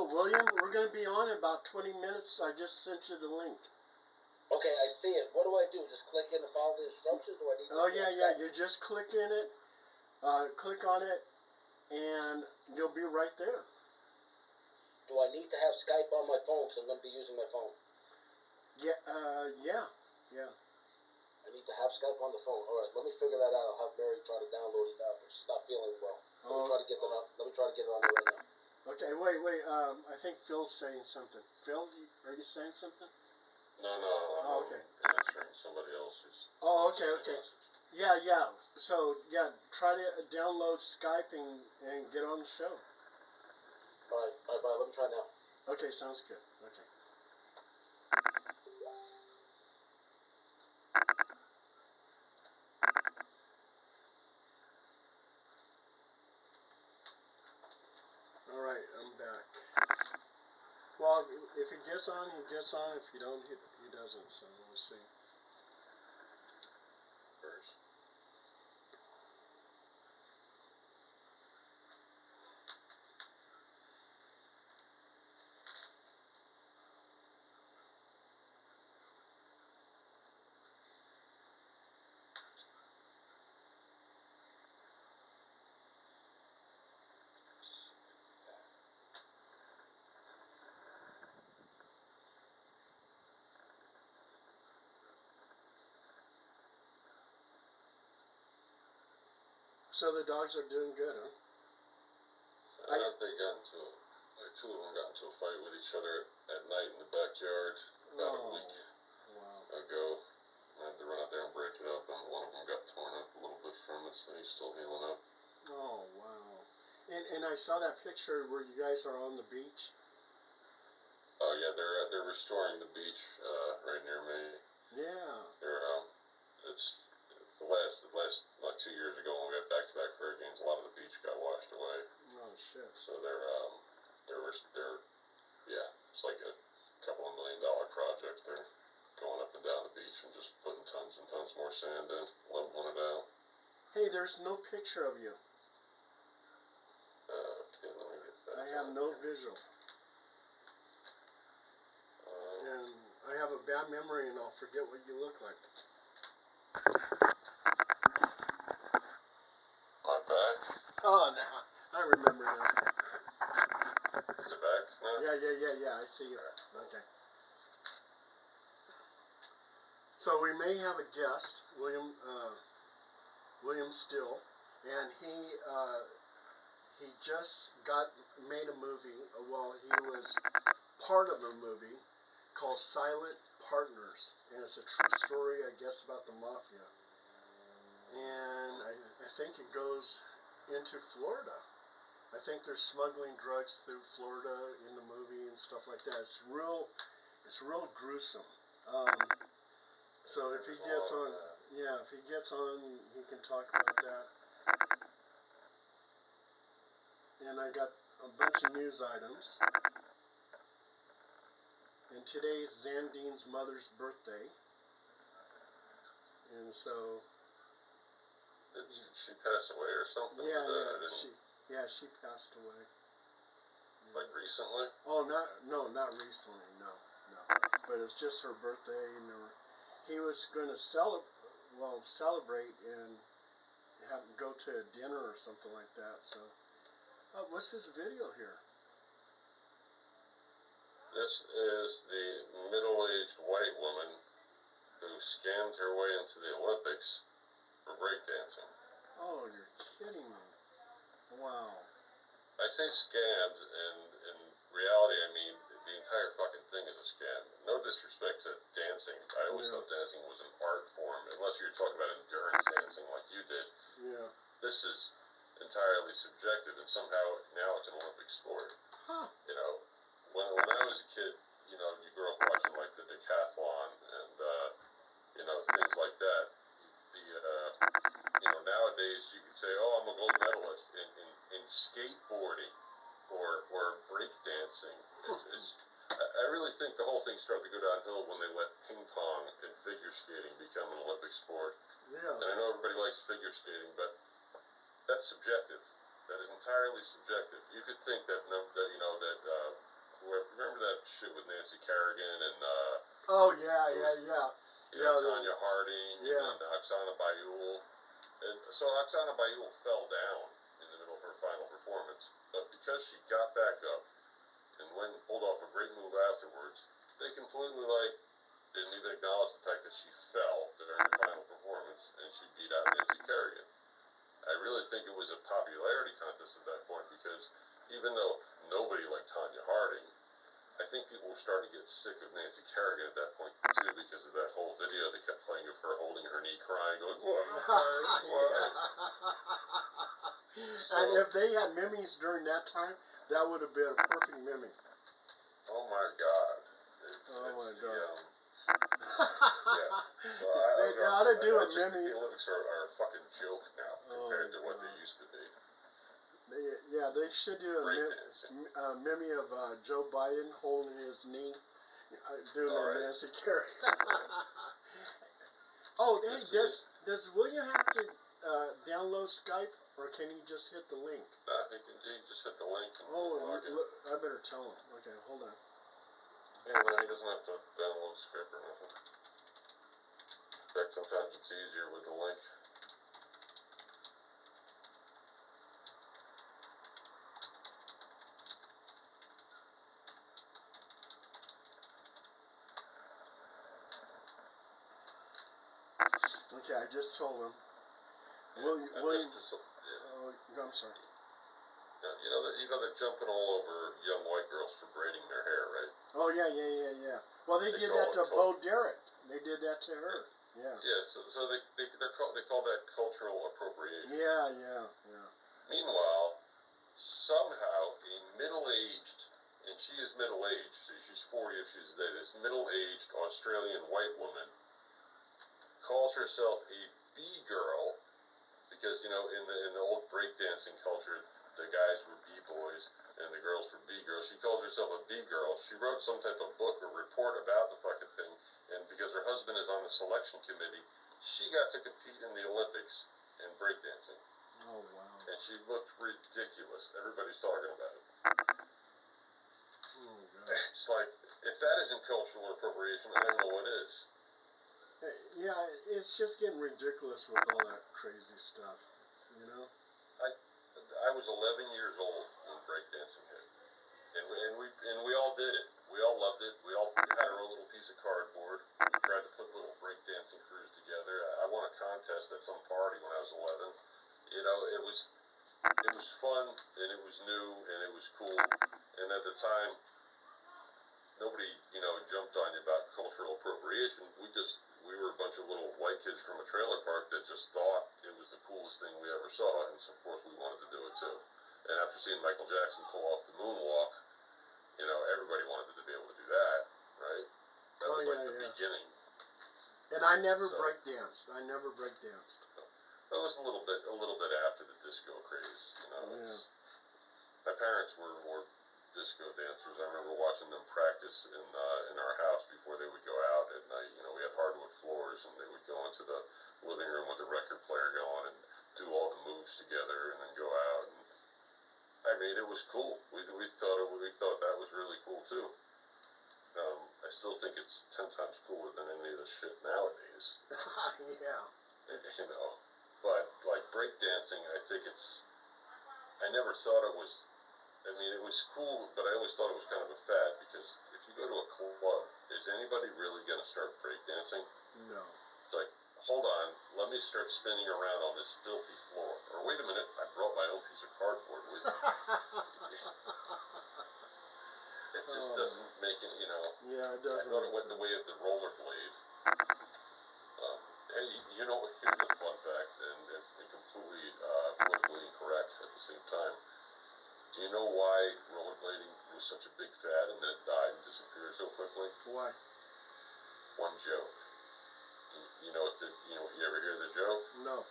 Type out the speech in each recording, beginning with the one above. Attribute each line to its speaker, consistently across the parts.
Speaker 1: William, we're going to be on in about 20 minutes. I just sent you the link.
Speaker 2: Okay, I see it. What do I do? Just click in and follow the instructions? Do I need to?
Speaker 1: Oh, yeah. You just click in it, click on it, and you'll be right there.
Speaker 2: Do I need to have Skype on my phone because I'm going to be using my phone?
Speaker 1: Yeah.
Speaker 2: I need to have Skype on the phone. All right, let me figure that out. I'll have Mary try to download it now, but she's not feeling well. Let me try to get that on. Let me try to get it on there right now.
Speaker 1: Okay, wait. I think Phil's saying something. Phil, are you saying something?
Speaker 3: No,
Speaker 1: okay.
Speaker 3: I'm answering somebody else's.
Speaker 1: Oh, okay. Yeah. So, try to download Skype and get on the show.
Speaker 2: All right, bye. Let me try now.
Speaker 1: Okay, sounds good. Okay. All right, I'm back. Well, if he gets on, he gets on. If you don't, he doesn't. So we'll see.
Speaker 3: First.
Speaker 1: So the dogs are doing good, huh?
Speaker 3: They got into, two of them got into a fight with each other at night in the backyard about a week ago. I had to run out there and break it up, and one of them got torn up a little bit from it, so he's still healing up.
Speaker 1: Oh, wow. And I saw that picture where you guys are on the beach.
Speaker 3: Oh, yeah, they're restoring the beach right near me.
Speaker 1: Yeah.
Speaker 3: It's the last like 2 years ago when we had back-to-back hurricanes, a lot of the beach got washed away.
Speaker 1: Oh shit.
Speaker 3: So they're it's like a couple $1 million project. They're going up and down the beach and just putting tons and tons more sand in, leveling it out.
Speaker 1: Hey, there's no picture of you.
Speaker 3: Okay, let me get that.
Speaker 1: I have no visual. And I have a bad memory and I'll forget what you look like.
Speaker 3: My back?
Speaker 1: Oh, no. I remember now.
Speaker 3: Is it back now?
Speaker 1: Yeah. I see you. Okay. So we may have a guest, William Still, and he just made a movie. Well, he was part of a movie called Silent Partners, and it's a true story, I guess, about the mafia. And I think it goes into Florida. I think they're smuggling drugs through Florida in the movie and stuff like that. It's real gruesome. So if he gets on, he can talk about that. And I got a bunch of news items. And today is Xandene's mother's birthday. And so...
Speaker 3: Did she pass away or something?
Speaker 1: She passed away.
Speaker 3: Like recently?
Speaker 1: Oh, not recently, no. But it's just her birthday, and he was going to celebrate and go to a dinner or something like that. So, what's this video here?
Speaker 3: This is the middle-aged white woman who scammed her way into the Olympics for breakdancing.
Speaker 1: Oh, you're kidding me. Wow.
Speaker 3: I say scammed, and in reality, I mean, the entire fucking thing is a scam. No disrespect to dancing. I always thought dancing was an art form, unless you're talking about endurance dancing like you did.
Speaker 1: Yeah.
Speaker 3: This is entirely subjective, and somehow now it's an Olympic sport.
Speaker 1: Huh.
Speaker 3: You know, when I was a kid, you know, you grew up watching like the decathlon and things like that. Nowadays you can say, oh, I'm a gold medalist in skateboarding or breakdancing. I really think the whole thing started to go downhill when they let ping pong and figure skating become an Olympic sport.
Speaker 1: Yeah.
Speaker 3: And I know everybody likes figure skating, but that's subjective. That is entirely subjective. You could think that remember that shit with Nancy Kerrigan and
Speaker 1: Oh yeah.
Speaker 3: Tanya Harding
Speaker 1: Yeah.
Speaker 3: and Oksana Bayul. And so Oksana Bayul fell down in the middle of her final performance, but because she got back up and went and pulled off a great move afterwards, they completely didn't even acknowledge the fact that she fell during her final performance and she beat out Nancy Kerrigan. I really think it was a popularity contest at that point because even though nobody liked Tanya Harding, I think people were starting to get sick of Nancy Kerrigan at that point too because of that whole video they kept playing of her holding her knee crying, going, why?
Speaker 1: And if they had Mimi's during that time, that would have been a perfect Mimi.
Speaker 3: Oh my God.
Speaker 1: My God.
Speaker 3: So
Speaker 1: They ought to do a
Speaker 3: just think
Speaker 1: Mimi.
Speaker 3: the Olympics are a fucking joke now compared to what they used to be.
Speaker 1: They should do a
Speaker 3: Breakdancing.
Speaker 1: Mimi of Joe Biden holding his knee, doing
Speaker 3: All
Speaker 1: the
Speaker 3: right.
Speaker 1: Nancy Kerrigan. Oh, hey, does William have to download Skype, or can he just hit the link?
Speaker 3: He just hit the link and log in.
Speaker 1: Look, I better tell him. Okay, hold on.
Speaker 3: Yeah, no, he doesn't have to download Skype or nothing. In fact, sometimes it's easier with the link.
Speaker 1: Okay, I just told him. William. I'm sorry.
Speaker 3: You know they're jumping all over young white girls for braiding their hair, right?
Speaker 1: Oh yeah. Well, they did that to Bo Derek. They did that to her. Yeah.
Speaker 3: Yeah. So they call that cultural appropriation.
Speaker 1: Yeah.
Speaker 3: Meanwhile, somehow a middle-aged, and she is middle-aged, so she's 40 if she's today, this middle-aged Australian white woman calls herself a B-girl because, in the old breakdancing culture, the guys were B-boys and the girls were B-girls. She calls herself a B-girl. She wrote some type of book or report about the fucking thing, and because her husband is on the selection committee, she got to compete in the Olympics in breakdancing.
Speaker 1: Oh, wow.
Speaker 3: And she looked ridiculous. Everybody's talking about it.
Speaker 1: Oh, God.
Speaker 3: It's like, if that isn't cultural appropriation, I don't know what is.
Speaker 1: Yeah, it's just getting ridiculous with all that crazy stuff,
Speaker 3: I was 11 years old when breakdancing hit, and we all did it. We all loved it. We all had our own little piece of cardboard. We tried to put little breakdancing crews together. I won a contest at some party when I was 11. It was fun and it was new and it was cool. And at the time, nobody jumped on you about cultural appropriation. We were a bunch of little white kids from a trailer park that just thought it was the coolest thing we ever saw, and so of course we wanted to do it too. And after seeing Michael Jackson pull off the moonwalk, everybody wanted to be able to do that, right? That was the beginning.
Speaker 1: And I never breakdanced.
Speaker 3: It was a little bit after the disco craze, My parents were more disco dancers. I remember watching them practice in our house before they would go out at night. We had hardwood floors, and they would go into the living room with the record player going and do all the moves together, and then go out. And I mean, it was cool. We thought that was really cool too. I still think it's 10 times cooler than any of the shit nowadays.
Speaker 1: Yeah.
Speaker 3: But like breakdancing, I think I never thought it was. I mean, it was cool, but I always thought it was kind of a fad because if you go to a club, is anybody really going to start breakdancing?
Speaker 1: No.
Speaker 3: It's like, hold on, let me start spinning around on this filthy floor. Or wait a minute, I brought my own piece of cardboard with me. It just doesn't make it,
Speaker 1: Yeah, it doesn't.
Speaker 3: I thought it went the way of the rollerblade. Hey, here's a fun fact, and completely politically incorrect at the same time. Do you know why rollerblading was such a big fad and then it died and disappeared so quickly?
Speaker 1: Why?
Speaker 3: One joke. You ever hear the joke?
Speaker 1: No.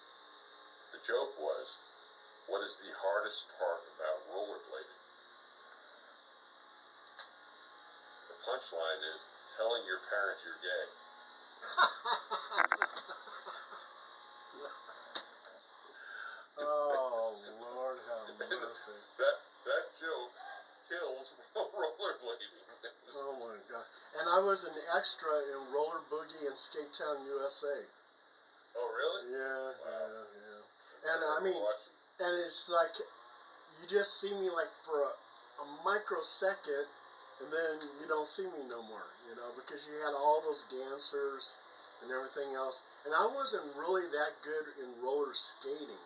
Speaker 3: The joke was, what is the hardest part about rollerblading? The punchline is telling your parents you're gay.
Speaker 1: Oh, Lord have mercy.
Speaker 3: That joke kills rollerblading.
Speaker 1: Oh my God! And I was an extra in Roller Boogie in Skate Town, USA.
Speaker 3: Oh, really?
Speaker 1: Yeah,
Speaker 3: Wow.
Speaker 1: yeah. And I mean, and it's like you just see me like for a microsecond, and then you don't see me no more. You know, because you had all those dancers and everything else, and I wasn't really that good in roller skating,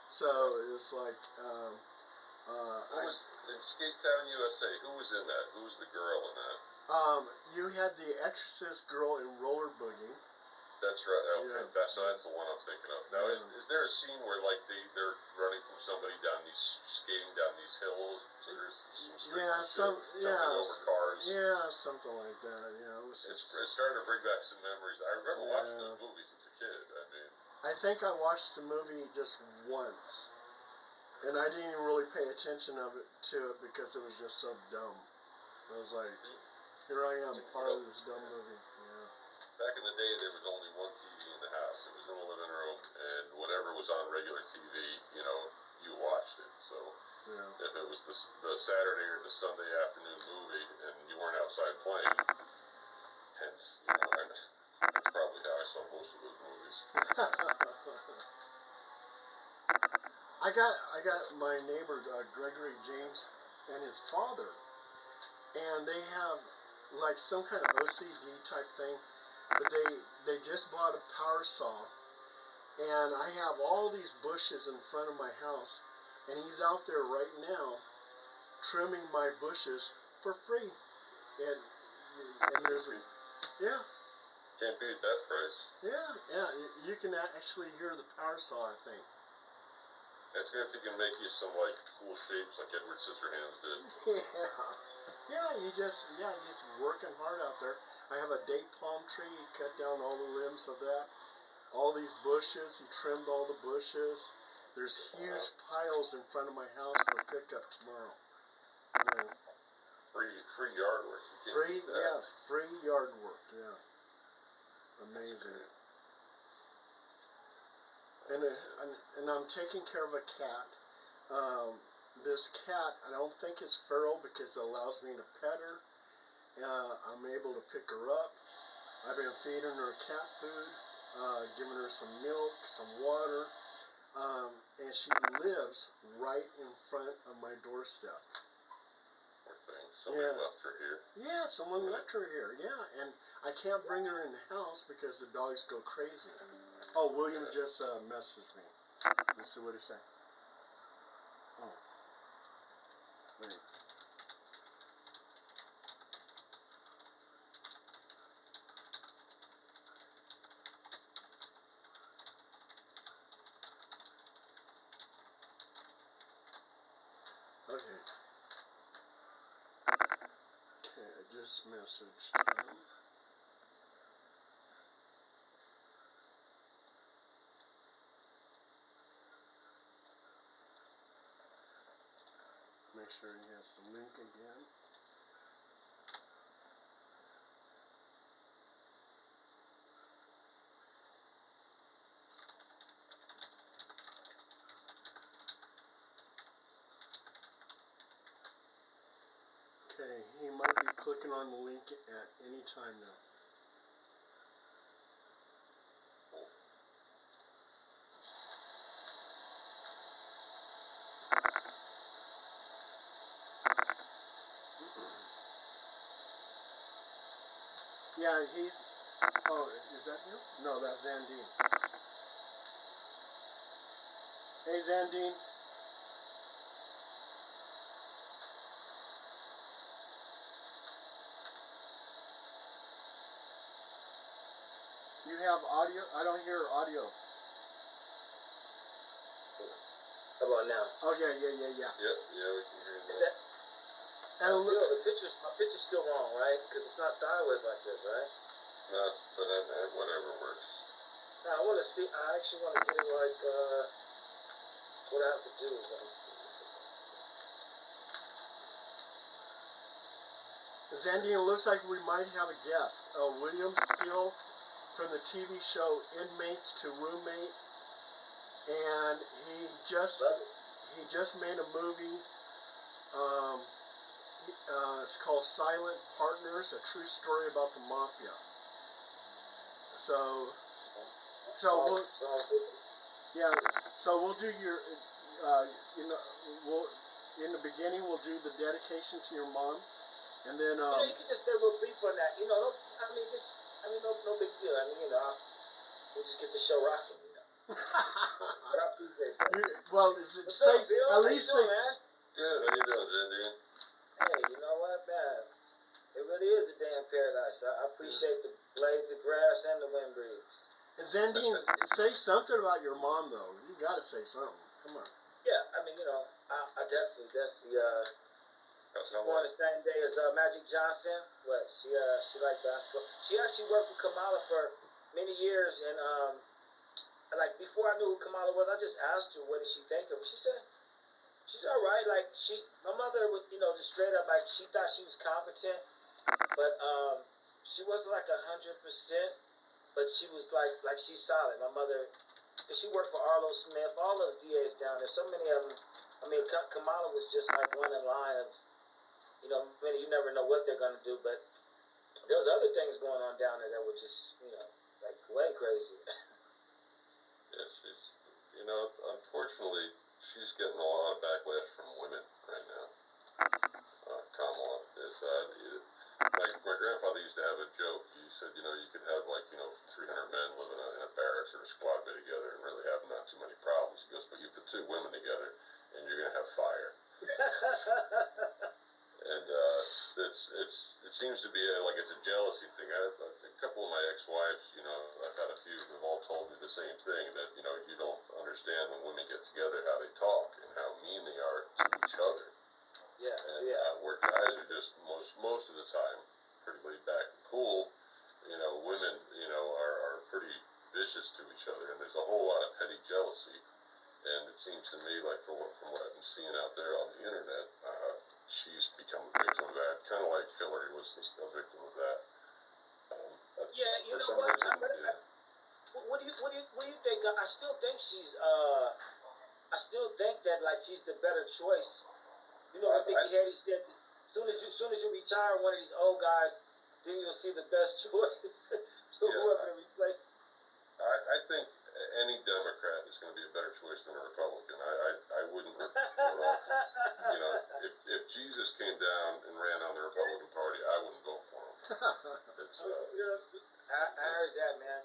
Speaker 1: so it was like.
Speaker 3: Who was in Skate Town, USA? Who was in that? Who was the girl in that?
Speaker 1: You had the Exorcist girl in Roller Boogie.
Speaker 3: That's right. Okay,
Speaker 1: Yeah.
Speaker 3: that's the one I'm thinking of. Now,
Speaker 1: Yeah.
Speaker 3: is there a scene where like they're running from somebody down skating down these hills? So there's some streets jumping over cars.
Speaker 1: Yeah, something like that. Yeah,
Speaker 3: It's starting to bring back some memories. I remember watching those movies as a kid. I mean,
Speaker 1: I think I watched the movie just once, and I didn't even really pay attention to it because it was just so dumb. I was like, here I am, part of this dumb movie. Yeah.
Speaker 3: Back in the day, there was only one TV in the house. It was in the living room, and whatever was on regular TV, you watched it. So if it was the Saturday or the Sunday afternoon movie, and you weren't outside playing, hence, that's probably how I saw most of those movies.
Speaker 1: I got my neighbor Gregory James and his father, and they have like some kind of OCD type thing, but they just bought a power saw, and I have all these bushes in front of my house, and he's out there right now trimming my bushes for free, and there's
Speaker 3: Can't beat that price.
Speaker 1: yeah, you can actually hear the power saw, I think.
Speaker 3: That's good if he can make you some like cool shapes like Edward Scissorhands did.
Speaker 1: He's just working hard out there. I have a date palm tree. He cut down all the limbs of that. All these bushes, he trimmed all the bushes. There's huge piles in front of my house for pickup tomorrow. Yeah.
Speaker 3: Free yard work.
Speaker 1: Free yard work. Yeah, amazing. And I'm taking care of a cat. This cat, I don't think it's feral because it allows me to pet her. I'm able to pick her up. I've been feeding her cat food, giving her some milk, some water, and she lives right in front of my doorstep.
Speaker 3: Poor thing. Somebody left her here.
Speaker 1: Yeah, someone left her here. Yeah, and I can't bring her in the house because the dogs go crazy. Oh, William just messaged me. Let's see what he said. Oh. Wait. Okay. I just messaged him. Make sure he has the link again. Okay, he might be clicking on the link at any time now. Yeah, he's... Oh, is that you? No, that's Xandene. Hey, Xandene. You have audio? I don't hear audio.
Speaker 2: How about now?
Speaker 1: Oh, yeah.
Speaker 3: Yeah, we can hear you.
Speaker 1: And
Speaker 2: my picture's still wrong, right? Because it's not sideways like this, right?
Speaker 3: No, but whatever works.
Speaker 2: Now, I actually want to get it like, what I have to do is,
Speaker 1: Xandene, it looks like we might have a guest. William Steele from the TV show Inmates to Roommate. And he just made a movie. It's called Silent Partners: A True Story About the Mafia. So we'll, yeah. So we'll do your, we'll in the beginning we'll do the dedication to your mom, and then
Speaker 4: you can just stay real brief on that. No, no big deal. We'll just get the show rocking. But I appreciate that.
Speaker 1: Well,
Speaker 4: What's up, Bill?
Speaker 1: at least
Speaker 4: How you doing, man?
Speaker 3: Good, how you doing, Xandene?
Speaker 4: Hey, you know what, man? It really is a damn paradise. I appreciate the blades of grass and the wind breeze.
Speaker 1: And Xandene, say something about your mom, though. You gotta say something. Come on.
Speaker 4: Yeah, I definitely,
Speaker 3: That's
Speaker 4: she's
Speaker 3: how
Speaker 4: born the same day as Magic Johnson. She liked basketball. She actually worked with Kamala for many years, and like before I knew who Kamala was, I just asked her what did she think of her. She said she's all right. Like my mother would, just straight up like she thought she was competent, but she wasn't like 100%. But she was like she's solid. My mother, cause she worked for Arlo Smith, all those DAs down there. So many of them. Kamala was just like one in line of, you never know what they're gonna do, but there was other things going on down there that were just, like way crazy.
Speaker 3: Yeah, she's, unfortunately, she's getting a lot of backlash from women right now. Kamala is, like, my grandfather used to have a joke. He said, you could have, 300 men living in a barracks or a squad bay together and really have not too many problems. He goes, but you put two women together and you're going to have fire. And it seems to be it's a jealousy thing. A couple of my ex-wives, I've had a few who've all told me the same thing, that you don't understand when women get together how they talk and how mean they are to each other.
Speaker 4: Yeah,
Speaker 3: and where guys are just most of the time pretty laid back and cool, women are pretty vicious to each other, and there's a whole lot of petty jealousy. And it seems to me like from what I've been seeing out there on the internet, she's become a victim of that, kind of like Hillary was a victim of that.
Speaker 4: You
Speaker 3: for
Speaker 4: know
Speaker 3: some
Speaker 4: what?
Speaker 3: reason,
Speaker 4: What do you think? I still think she's I still think that like she's the better choice. When Nikki Haley said, soon as you retire, one of these old guys, then you'll see the best choice to whoever to replace.
Speaker 3: I think any Democrat is going to be a better choice than a Republican. I wouldn't vote off. If Jesus came down and ran on the Republican Party, I wouldn't vote for him.
Speaker 4: I heard that, man.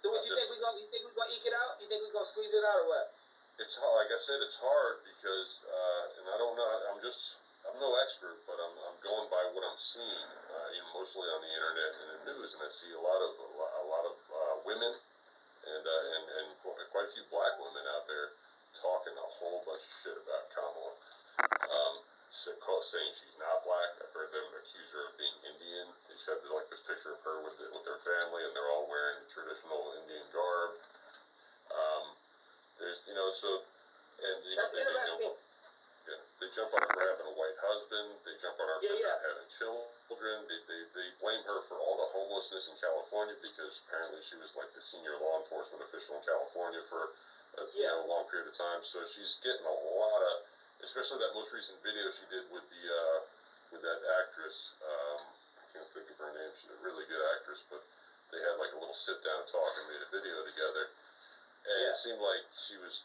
Speaker 4: So what you think we're gonna eke it out? You think we're gonna squeeze it out or what?
Speaker 3: It's hard. Like I said, it's hard because, and I don't know. I'm no expert, but I'm going by what I'm seeing, mostly on the internet and in the news, and I see a lot of women and quite a few black women out there talking a whole bunch of shit about Kamala, saying she's not black. I've heard them accuse her of being Indian. They showed this picture of her with their family, and they're all wearing traditional Indian garb. There's they jump on her for having a white husband. They jump on her for not having children. They blame her for all the homelessness in California because apparently she was like the senior law enforcement official in California for a long period of time. So she's getting a lot of, especially that most recent video she did with that actress. I can't think of her name. She's a really good actress, but they had like a little sit down talk and made a video together. And it seemed like she was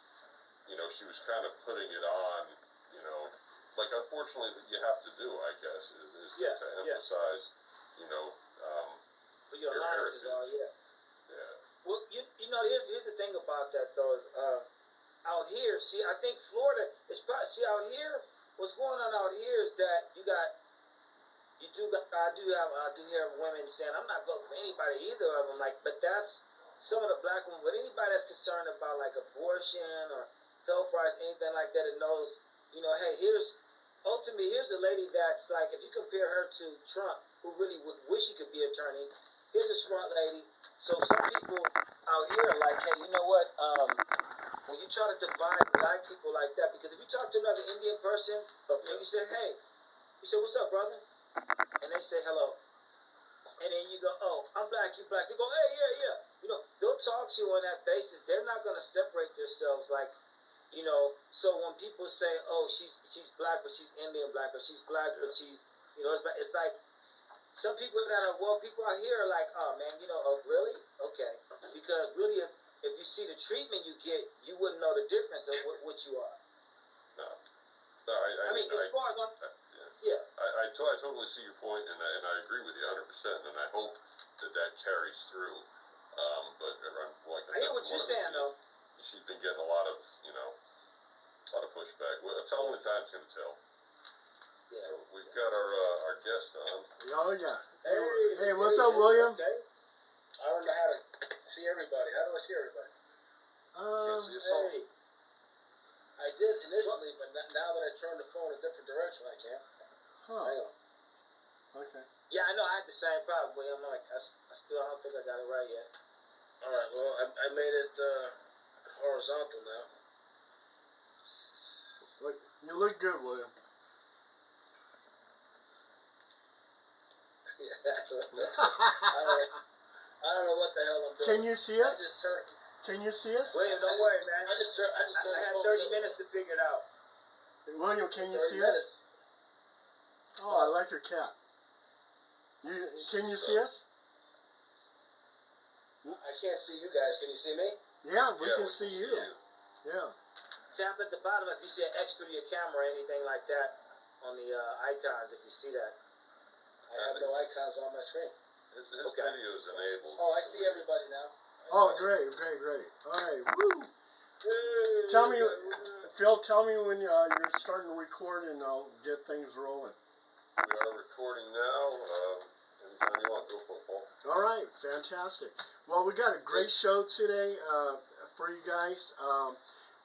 Speaker 3: kind of putting it on, like unfortunately you have to do, I guess, is to emphasize,
Speaker 4: your
Speaker 3: heritage.
Speaker 4: Well, here's the thing about that though is out here. See, I think Florida is probably out here. What's going on out here is that I do hear women saying I'm not voting for anybody, either of them. Like, but that's some of the black women. But anybody that's concerned about like abortion or health rights, anything like that, it knows, hey, here's a lady that's like, if you compare her to Trump, who really would wish he could be attorney, here's a smart lady. So some people out here are like, hey, you know what? When you try to divide black people like that, because if you talk to another Indian person, and you say, hey, you say, what's up, brother? And they say hello. And then you go, oh, I'm black, you black. They go, hey, yeah. They'll talk to you on that basis. They're not going to separate themselves like, You know, so when people say, "Oh, she's black, but she's Indian black, or she's black, but she's," you know, it's like some people that are people out here are like, "Oh man, you know, oh really? Okay," because really, if you see the treatment you get, you wouldn't know the difference of what you are.
Speaker 3: No,
Speaker 4: I mean, as far as yeah.
Speaker 3: I totally see your point, and I agree with you 100%, and I hope that carries through. But like I said, from what I've seen, she's been getting a lot of pushback. Well, it's only time's gonna tell.
Speaker 4: Yeah.
Speaker 3: So we've got our guest on.
Speaker 1: Oh yeah. Hey, what's up, William?
Speaker 5: Okay. I don't know how to see everybody. How do I see everybody?
Speaker 3: Can't see us all.
Speaker 5: Hey. I did initially, but now that I turned the phone a different direction, I can't.
Speaker 1: Huh.
Speaker 5: Hang on.
Speaker 1: Okay.
Speaker 4: Yeah, I know. I had the same problem, William. I'm like, I don't think I got it right yet.
Speaker 5: All right. Well, I made it horizontal now.
Speaker 1: Look, you look good, William.
Speaker 5: I don't know what the hell I'm doing.
Speaker 1: Can you see us?
Speaker 5: I just turned.
Speaker 1: Can you see us?
Speaker 4: William, don't worry, man.
Speaker 5: I just turned.
Speaker 4: I had 30 minutes to figure it out.
Speaker 1: William, can you
Speaker 5: 30
Speaker 1: see
Speaker 5: minutes.
Speaker 1: us? Oh, I like your cat. Can you see us?
Speaker 5: I can't see you guys. Can you see me?
Speaker 1: Yeah, we can see you. Yeah.
Speaker 4: Tap at the bottom if you see an X through your camera or anything like that on the icons, if you see that.
Speaker 5: I have no icons on my screen.
Speaker 3: His video is enabled.
Speaker 5: Oh, I see everybody now.
Speaker 1: Oh, great. All right, woo. Tell me, Phil, tell me when you're starting to record and I'll get things rolling.
Speaker 3: We are recording now. Anytime you want, go for it, Paul.
Speaker 1: All right, fantastic. Well, we got a great show today for you guys.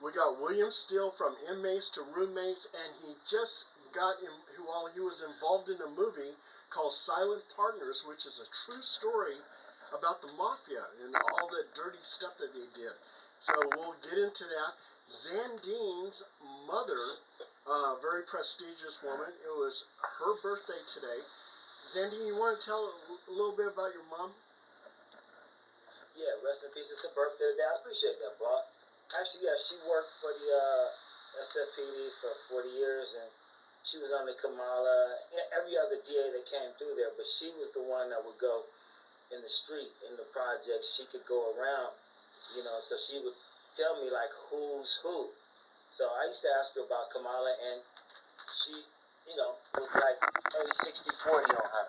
Speaker 1: We got William Steele from Inmates to Roommates, and he just got while he was involved in a movie called Silent Partners, which is a true story about the mafia and all the dirty stuff that they did. So we'll get into that. Xandene's mother, very prestigious woman. It was her birthday today. Xandene, you want to tell a little bit about your mom?
Speaker 4: Yeah, rest in peace. It's her birthday today. I appreciate that, Bob. Actually, yeah, she worked for the SFPD for 40 years, and she was under Kamala, every other DA that came through there, but she was the one that would go in the street, in the projects. She could go around, you know, so she would tell me, like, who's who. So I used to ask her about Kamala, and she, you know, was like maybe 60-40 on her.